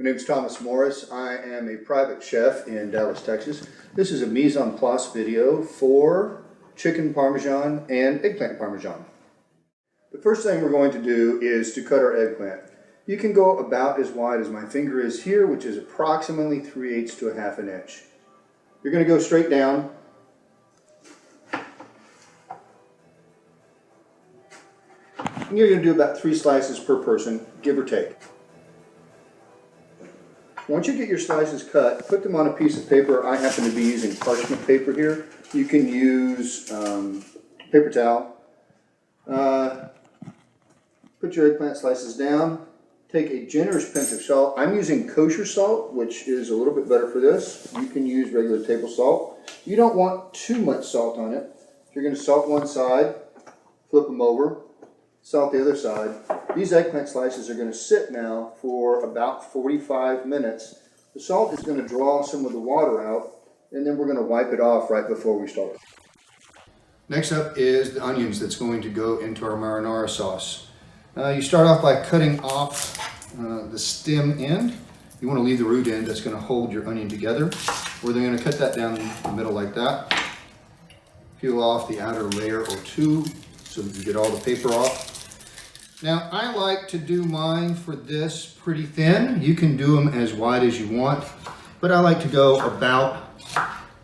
My name is Thomas Morris. I am a private chef in Dallas, Texas. This is a mise en place video for chicken parmesan and eggplant parmesan. The first thing we're going to do is to cut our eggplant. You can go about as wide as my finger is here, which is approximately 3/8 to 1/2 inch. You're going to go straight down. And you're going to do about 3 slices per person, give or take. Once you get your slices cut, put them on a piece of paper. I happen to be using parchment paper here. You can use paper towel. Put your eggplant slices down. Take a generous pinch of salt. I'm using kosher salt, which is a little bit better for this. You can use regular table salt. You don't want too much salt on it. You're going to salt one side, flip them over, salt the other side. These eggplant slices are going to sit now for about 45 minutes. The salt is going to draw some of the water out, and then we're going to wipe it off right before we start. Next up is the onions that's going to go into our marinara sauce. You start off by cutting off the stem end. You want to leave the root end. That's going to hold your onion together. We're then going to cut that down the middle like that. Peel off the outer layer or two so that you get all the paper off. Now, I like to do mine for this pretty thin. You can do them as wide as you want, but I like to go about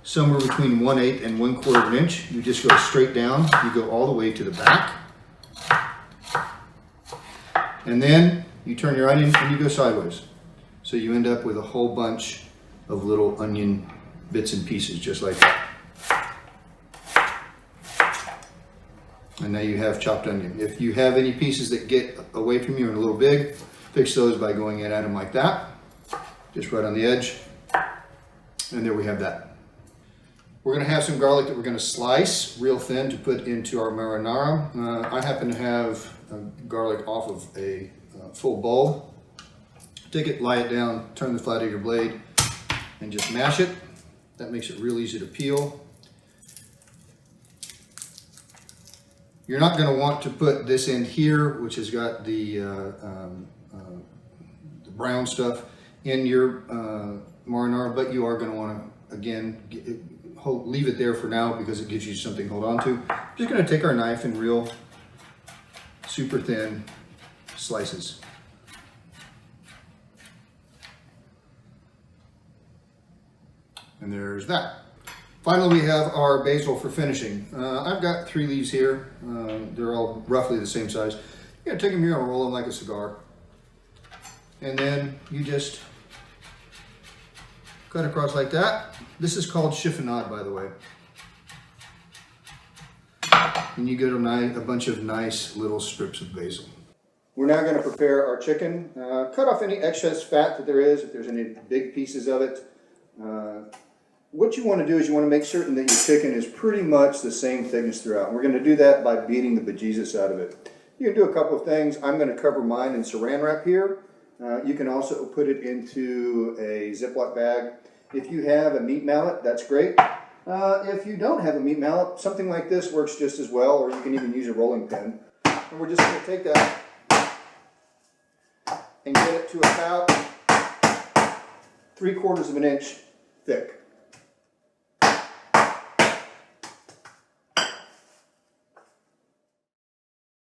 somewhere between 1/8 and 1/4 inch. You just go straight down. You go all the way to the back. And then you turn your onion and you go sideways. So you end up with a whole bunch of little onion bits and pieces, just like that. And now you have chopped onion. If you have any pieces that get away from you and a little big, fix those by going in at them like that. Just right on the edge. And there we have that. We're going to have some garlic that we're going to slice real thin to put into our marinara. I happen to have garlic off of a full bowl. Take it, lie it down, turn the flat of your blade, and just mash it. That makes it real easy to peel. You're not going to want to put this in here, which has got the brown stuff in your marinara, but you are going to want to, again, leave it there for now because it gives you something to hold on to. Just going to take our knife and real super thin slices. And there's that. Finally, we have our basil for finishing. I've got 3 leaves here. They're all roughly the same size. You're gonna take them here and roll them like a cigar. And then you just cut across like that. This is called chiffonade, by the way. And you get a bunch of nice little strips of basil. We're now going to prepare our chicken. Cut off any excess fat that there is, if there's any big pieces of it. What you want to do is you want to make certain that your chicken is pretty much the same thickness throughout. And we're going to do that by beating the bejesus out of it. You can do a couple of things. I'm going to cover mine in saran wrap here. You can also put it into a Ziploc bag. If you have a meat mallet, that's great. If you don't have a meat mallet, something like this works just as well, or you can even use a rolling pin. And we're just going to take that and get it to about 3/4 of an inch thick.